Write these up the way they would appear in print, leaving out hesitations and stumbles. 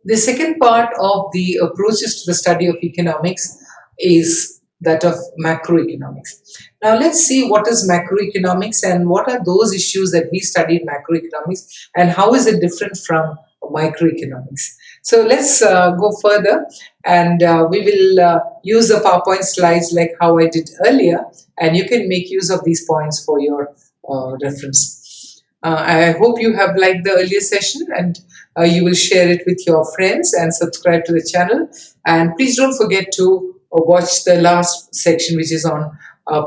The second part of the approaches to the study of economics is that of macroeconomics. Now let's see what is macroeconomics and what are those issues that we study in macroeconomics and how is it different from microeconomics. So let's go further, and we will use the PowerPoint slides like how I did earlier, and you can make use of these points for your reference. I hope you have liked the earlier session, and you will share it with your friends and subscribe to the channel. And please don't forget to watch the last section, which is on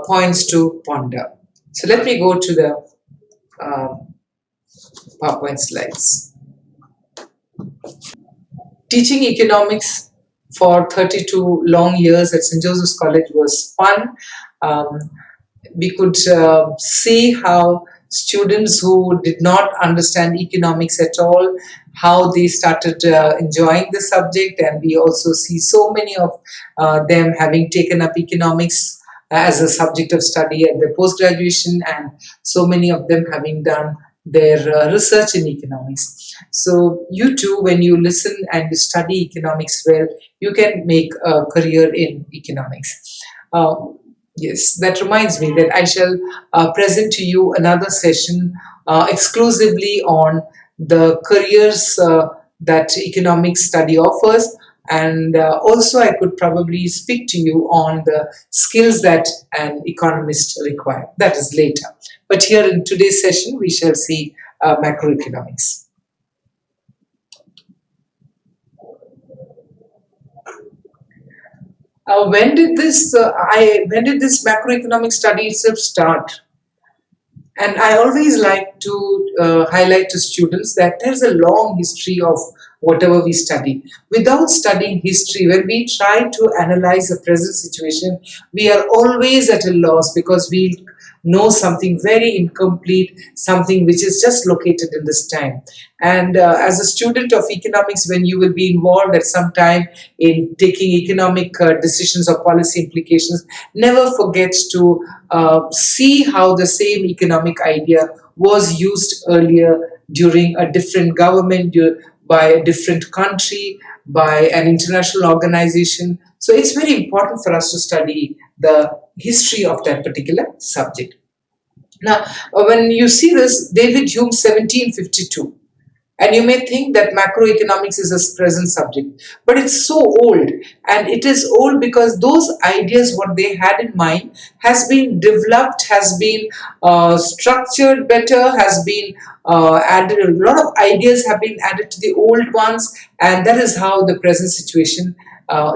points to ponder. So let me go to the PowerPoint slides. Teaching economics for 32 long years at St. Joseph's College was fun. We could see how students who did not understand economics at all, how they started enjoying the subject, and we also see so many of them having taken up economics as a subject of study at their post-graduation, and so many of them having done their research in economics. So you too, when you listen and you study economics well, you can make a career in economics. Yes, that reminds me that I shall present to you another session exclusively on the careers that economics study offers, and also I could probably speak to you on the skills that an economist requires. That is later. But here in today's session, we shall see macroeconomics. When did this macroeconomic study itself start? And I always like to highlight to students that there's a long history of whatever we study. Without studying history, when we try to analyze the present situation, we are always at a loss because we know something very incomplete, something which is just located in this time. And as a student of economics, when you will be involved at some time in taking economic decisions or policy implications, never forget to see how the same economic idea was used earlier during a different government, by a different country, by an international organization. So it's very important for us to study the history of that particular subject. Now, when you see this, David Hume 1752, and you may think that macroeconomics is a present subject, but it's so old, and it is old because those ideas, what they had in mind, has been developed, has been structured better, has been added. A lot of ideas have been added to the old ones, and that is how the present situation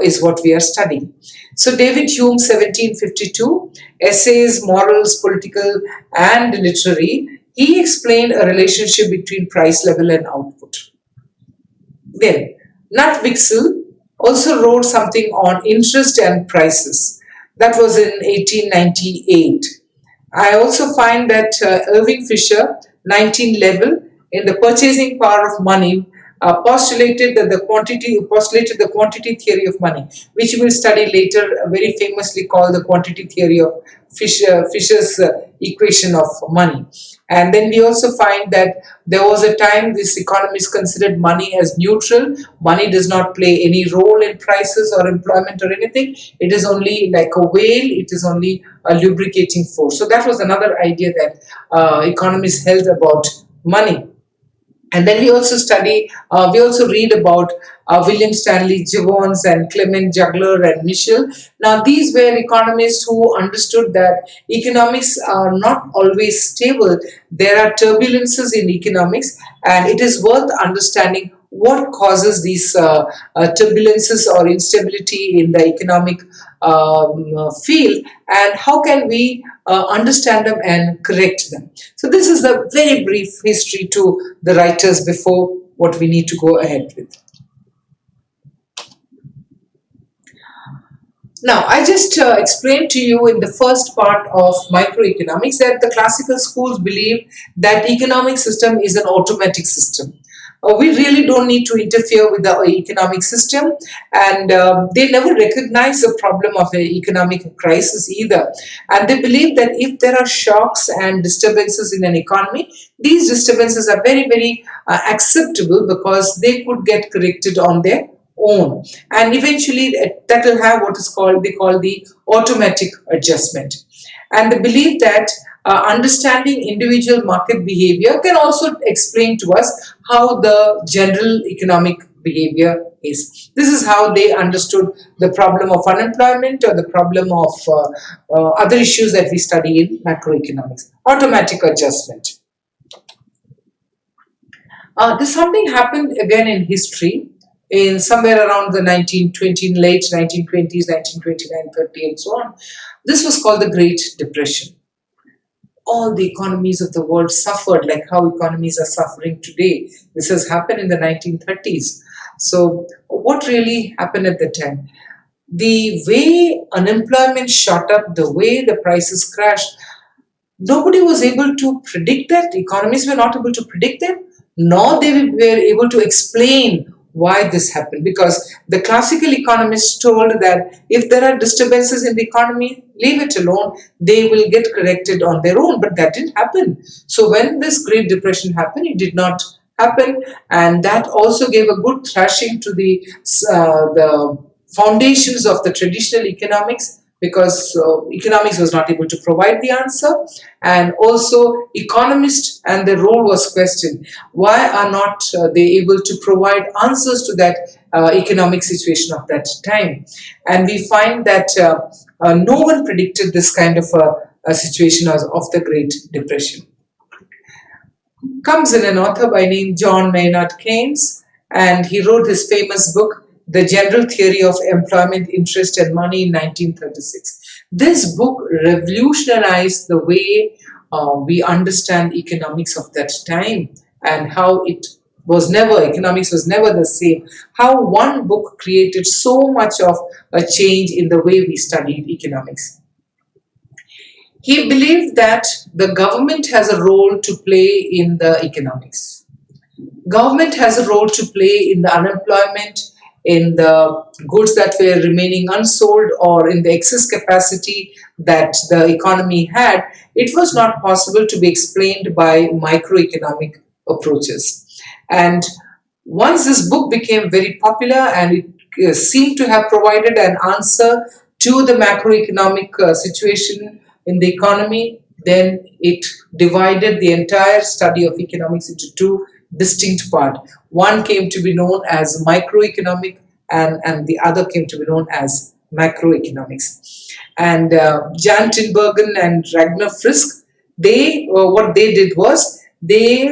is what we are studying. So David Hume 1752, essays, morals, political and literary, he explained a relationship between price level and output. Then Nat Wixell also wrote something on interest and prices. That was in 1898. I also find that Irving Fisher 1911 in The Purchasing Power of Money postulated the quantity theory of money, which we will study later, very famously called the quantity theory of Fisher's equation of money. And then we also find that there was a time this economists considered money as neutral. Money does not play any role in prices or employment or anything. It is only like a whale. It is only a lubricating force. So that was another idea that economists held about money. And then we also read about William Stanley Jevons and Clement Juglar and Michel. Now, these were economists who understood that economics are not always stable. There are turbulences in economics, and it is worth understanding what causes these turbulences or instability in the economic field, and how can we understand them and correct them. So this is the very brief history to the writers before what we need to go ahead with. Now, I just explained to you in the first part of microeconomics that the classical schools believe that economic system is an automatic system. we really don't need to interfere with the economic system. And they never recognize the problem of an economic crisis either. And they believe that if there are shocks and disturbances in an economy, these disturbances are very, very acceptable because they could get corrected on their own. And eventually that will have what is called, they call the automatic adjustment. And they believe that understanding individual market behavior can also explain to us how the general economic behavior is. This is how they understood the problem of unemployment or the problem of other issues that we study in macroeconomics. Automatic adjustment. This something happened again in history in somewhere around the 1920, late 1920s, 1929, 30 and so on. This was called the Great Depression. All the economies of the world suffered like how economies are suffering today. This has happened in the 1930s. So what really happened at the time? The way unemployment shot up, the way the prices crashed, nobody was able to predict that. Economists were not able to predict them, nor they were able to explain why this happened, because the classical economists told that if there are disturbances in the economy, leave it alone, they will get corrected on their own. But that didn't happen. So when this Great Depression happened, it did not happen, and that also gave a good thrashing to the foundations of the traditional economics, because economics was not able to provide the answer, and also economists and their role was questioned. Why are not they able to provide answers to that economic situation of that time? And we find that no one predicted this kind of a situation of the Great Depression. Comes in an author by name John Maynard Keynes, and he wrote his famous book, The General Theory of Employment, Interest and Money in 1936. This book revolutionized the way we understand economics of that time, and how economics was never the same. How one book created so much of a change in the way we studied economics. He believed that the government has a role to play in the economics. Government has a role to play in the unemployment, in the goods that were remaining unsold, or in the excess capacity that the economy had. It was not possible to be explained by microeconomic approaches. And once this book became very popular and it seemed to have provided an answer to the macroeconomic situation in the economy, then it divided the entire study of economics into two distinct parts. One came to be known as microeconomic, and the other came to be known as macroeconomics. And Jan Tinbergen and Ragnar Frisch, what they did was they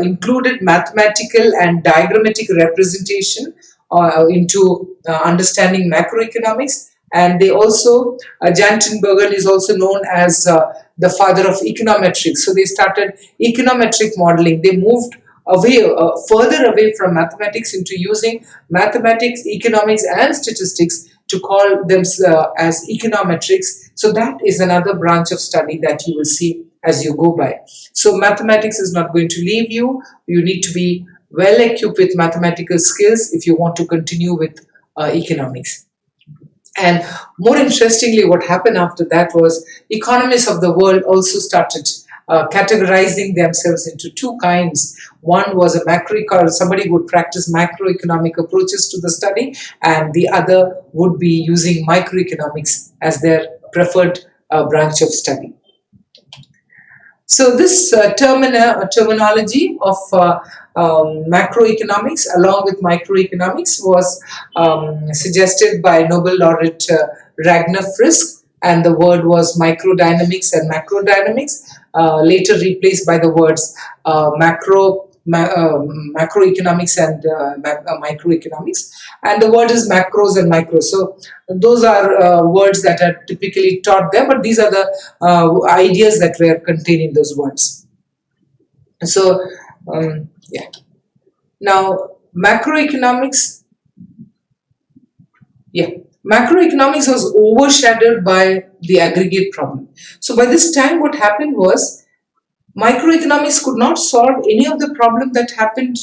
included mathematical and diagrammatic representation into understanding macroeconomics. And they also, Jan Tinbergen is also known as the father of econometrics. So they started econometric modeling. They moved further away from mathematics into using mathematics, economics, and statistics to call them as econometrics. So that is another branch of study that you will see as you go by. So mathematics is not going to leave you. You need to be well equipped with mathematical skills if you want to continue with economics. And more interestingly, what happened after that was economists of the world also started categorizing themselves into two kinds. One was somebody who would practice macroeconomic approaches to the study, and the other would be using microeconomics as their preferred branch of study. So this terminology of macroeconomics along with microeconomics was suggested by Nobel laureate Ragnar Frisch, and the word was microdynamics and macrodynamics, later replaced by the words macroeconomics and microeconomics, and the word is macros and micros. So those are words that are typically taught there, but these are the ideas that were contained in those words. So yeah. Now macroeconomics was overshadowed by the aggregate problem. So by this time what happened was Microeconomics could not solve any of the problem that happened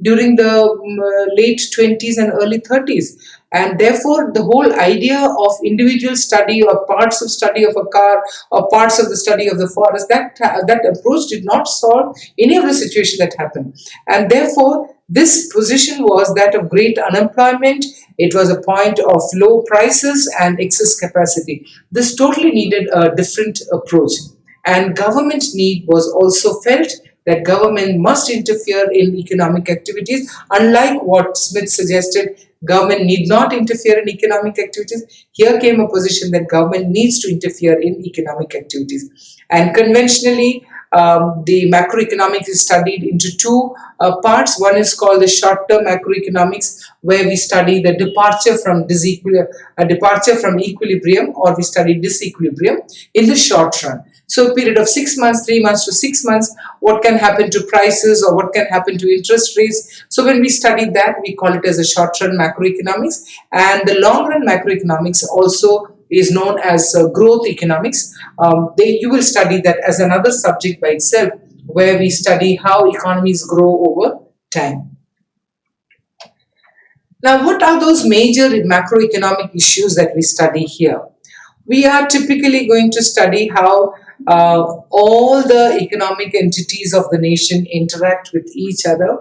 during the late 20s and early 30s. And therefore, the whole idea of individual study or parts of study of a car or parts of the study of the forest, that approach did not solve any of the situation that happened. And therefore, this position was that of great unemployment. It was a point of low prices and excess capacity. This totally needed a different approach. And government need was also felt that government must interfere in economic activities. Unlike what Smith suggested, government need not interfere in economic activities. Here came a position that government needs to interfere in economic activities. And conventionally, the macroeconomics is studied into two parts. One is called the short-term macroeconomics, where we study the departure from equilibrium, or we study disequilibrium in the short run. So, a period of 6 months, 3 months to 6 months, what can happen to prices or what can happen to interest rates. So, when we study that, we call it as a short run macroeconomics. And the long run macroeconomics also is known as growth economics. You will study that as another subject by itself, where we study how economies grow over time. Now, what are those major macroeconomic issues that we study here? We are typically going to study how all the economic entities of the nation interact with each other,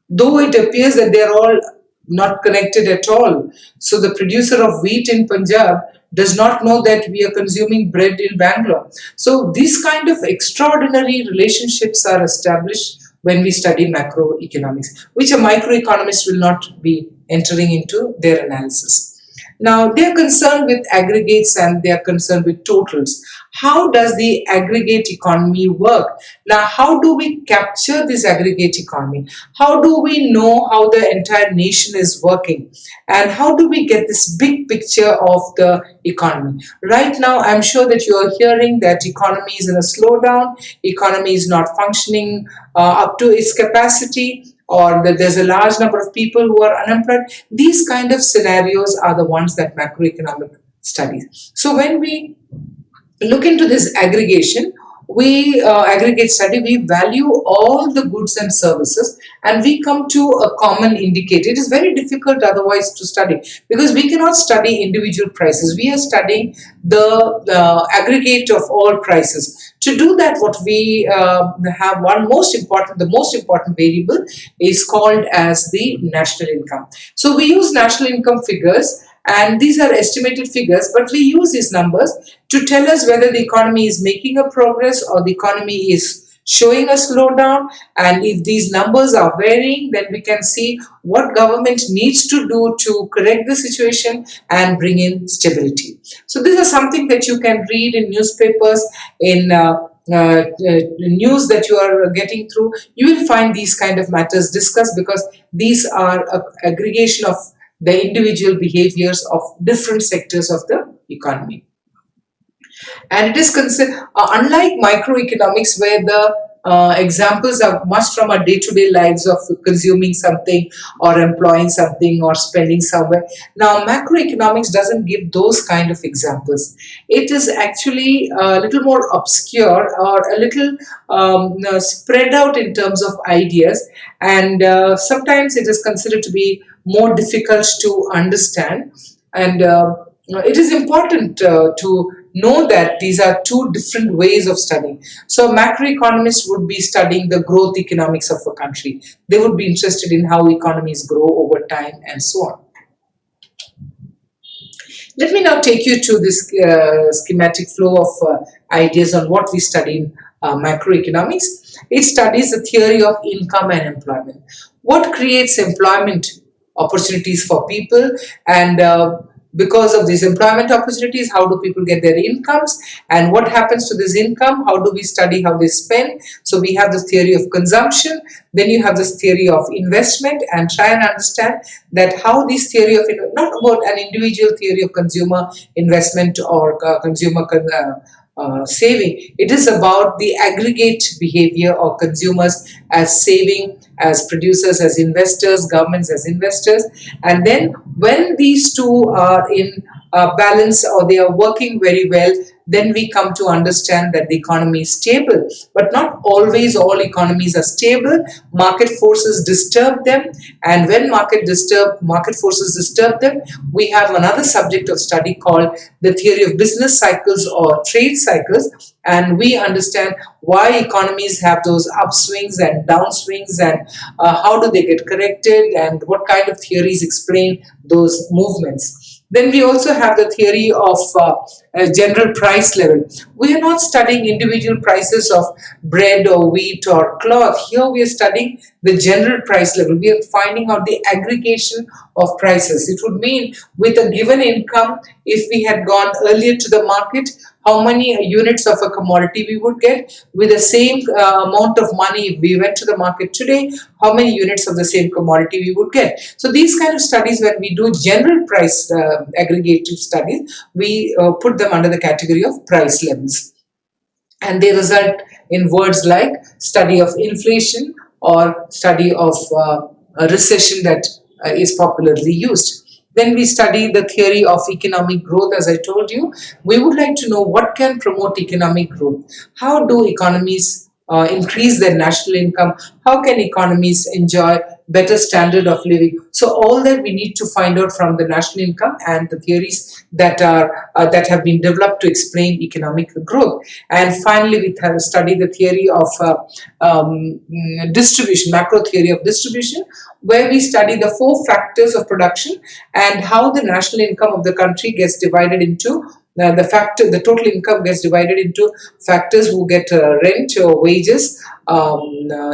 though it appears that they are all not connected at all. So the producer of wheat in Punjab does not know that we are consuming bread in Bangalore. So these kind of extraordinary relationships are established when we study macroeconomics, which a microeconomist will not be entering into their analysis. Now, they are concerned with aggregates and they are concerned with totals. How does the aggregate economy work? Now, how do we capture this aggregate economy? How do we know how the entire nation is working? And how do we get this big picture of the economy? Right now, I'm sure that you are hearing that economy is in a slowdown, economy is not functioning up to its capacity, or that there's a large number of people who are unemployed. These kind of scenarios are the ones that macroeconomic studies. So when we look into this aggregation, we aggregate study, we value all the goods and services and we come to a common indicator. It is very difficult otherwise to study because we cannot study individual prices. We are studying the aggregate of all prices. To do that, what we have the most important variable is called as the national income. So we use national income figures, and these are estimated figures, but we use these numbers to tell us whether the economy is making a progress or the economy is showing a slowdown. And if these numbers are varying, then we can see what government needs to do to correct the situation and bring in stability. So this is something that you can read in newspapers, in news that you are getting through. You will find these kind of matters discussed because these are an aggregation of the individual behaviors of different sectors of the economy. And it is considered, unlike microeconomics, where the examples are much from our day-to-day lives of consuming something or employing something or spending somewhere. Now, macroeconomics doesn't give those kind of examples. It is actually a little more obscure or a little spread out in terms of ideas, and sometimes it is considered to be more difficult to understand. And it is important to know that these are two different ways of studying. So macroeconomists would be studying the growth economics of a country. They would be interested in how economies grow over time and so on. Let me now take you to this schematic flow of ideas on what we study in macroeconomics. It studies the theory of income and employment. What creates employment opportunities for people, and because of these employment opportunities, how do people get their incomes, and what happens to this income? How do we study how they spend? So we have this theory of consumption, then you have this theory of investment, and try and understand that how this theory of, not about an individual theory of consumer investment or consumer saving. It is about the aggregate behavior of consumers as saving, as producers, as investors, governments as investors. And then when these two are in balance or they are working very well, then we come to understand that the economy is stable. But not always all economies are stable. Market forces disturb them, and when market forces disturb them, we have another subject of study called the theory of business cycles or trade cycles, and we understand why economies have those upswings and downswings, and how do they get corrected, and what kind of theories explain those movements. Then we also have the theory of general price level. We are not studying individual prices of bread or wheat or cloth. Here we are studying the general price level. We are finding out the aggregation of prices. It would mean with a given income, if we had gone earlier to the market, how many units of a commodity we would get. With the same amount of money, if we went to the market today, how many units of the same commodity we would get. So these kind of studies, when we do general price aggregative studies, we put them under the category of price levels, and they result in words like study of inflation or study of a recession that is popularly used. Then we study the theory of economic growth. As I told you, we would like to know what can promote economic growth. How do economies increase their national income? How can economies enjoy better standard of living? So all that we need to find out from the national income and the theories that are that have been developed to explain economic growth. And finally, we have studied the theory of distribution, macro theory of distribution, where we study the four factors of production and how the national income of the country gets divided into the total income gets divided into factors who get rent or wages,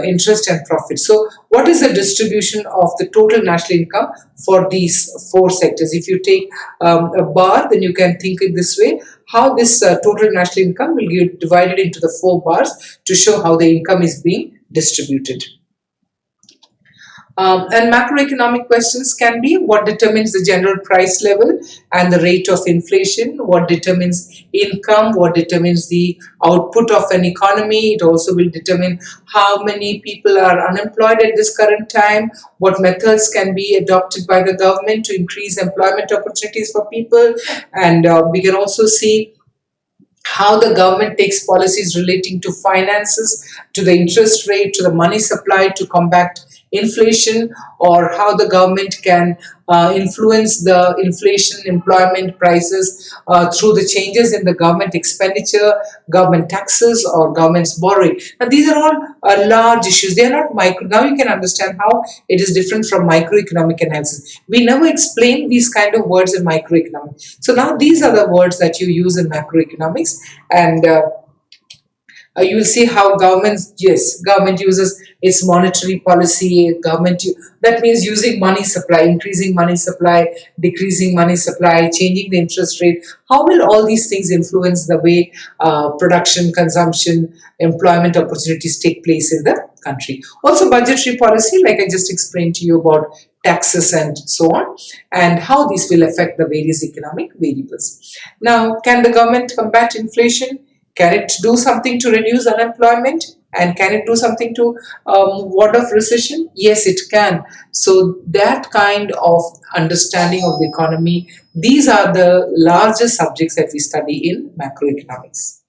interest and profit. So what is the distribution of the total national income for these four sectors? If you take a bar, then you can think it this way: how this total national income will get divided into the four bars to show how the income is being distributed. And macroeconomic questions can be: what determines the general price level and the rate of inflation? What determines income? What determines the output of an economy? It also will determine how many people are unemployed at this current time. What methods can be adopted by the government to increase employment opportunities for people? And we can also see how the government takes policies relating to finances, to the interest rate, to the money supply to combat inflation, or how the government can influence the inflation, employment, prices through the changes in the government expenditure, government taxes, or government's borrowing. Now, these are all large issues. They are not micro. Now you can understand how it is different from microeconomic analysis. We never explain these kind of words in microeconomics. So now these are the words that you use in macroeconomics, and you will see how government uses its monetary policy. That means using money supply, increasing money supply, decreasing money supply, changing the interest rate. How will all these things influence the way production, consumption, employment opportunities take place in the country? Also budgetary policy, like I just explained to you about taxes and so on, and how these will affect the various economic variables. Now, can the government combat inflation? Can it do something to reduce unemployment? And can it do something to ward off recession? Yes, it can. So that kind of understanding of the economy, these are the larger subjects that we study in macroeconomics.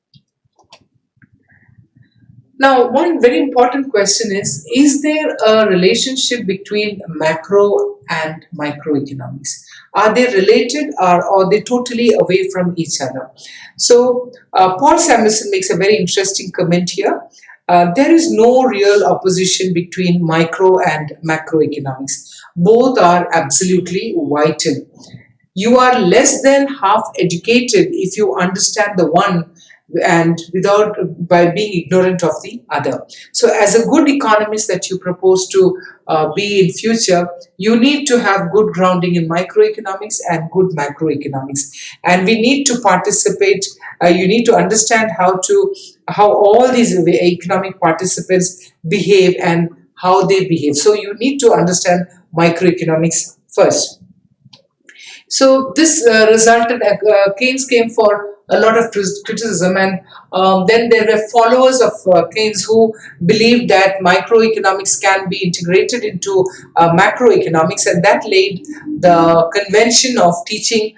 Now, one very important question is there a relationship between macro and microeconomics? Are they related, or are they totally away from each other? So, Paul Samuelson makes a very interesting comment here. There is no real opposition between micro and macroeconomics. Both are absolutely vital. You are less than half educated if you understand the one and without by being ignorant of the other. So as a good economist that you propose to be in future, you need to have good grounding in microeconomics and good macroeconomics, and we need to participate. You need to understand how all these economic participants behave and how they behave. So you need to understand microeconomics first. So this resulted, Keynes came for a lot of criticism, and then there were followers of Keynes who believed that microeconomics can be integrated into macroeconomics, and that laid the convention of teaching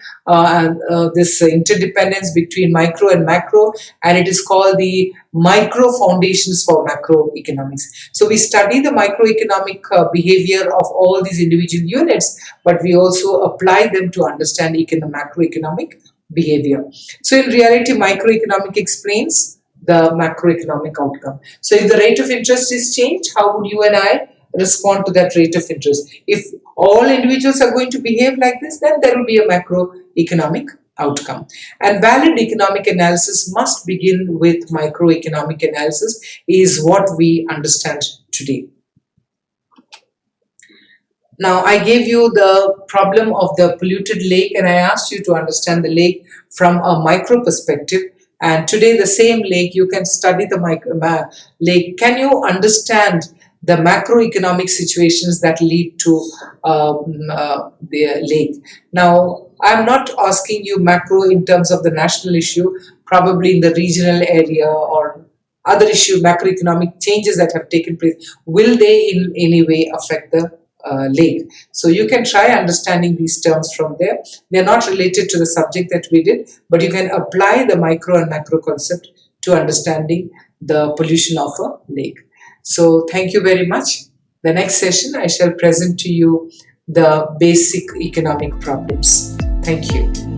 this interdependence between micro and macro, and it is called the micro foundations for macroeconomics. So we study the microeconomic behavior of all these individual units, but we also apply them to understand macroeconomic behavior. So in reality, microeconomic explains the macroeconomic outcome. So if the rate of interest is changed, how would you and I respond to that rate of interest? If all individuals are going to behave like this, then there will be a macroeconomic outcome. And valid economic analysis must begin with microeconomic analysis, is what we understand today. Now, I gave you the problem of the polluted lake, and I asked you to understand the lake from a micro perspective. And today, the same lake, you can study the lake. Can you understand the macroeconomic situations that lead to the lake? Now, I'm not asking you macro in terms of the national issue, probably in the regional area or other issue, macroeconomic changes that have taken place. Will they in any way affect the lake? So you can try understanding these terms from there. They are not related to the subject that we did, but you can apply the micro and macro concept to understanding the pollution of a lake. So thank you very much. The next session I shall present to you the basic economic problems. Thank you.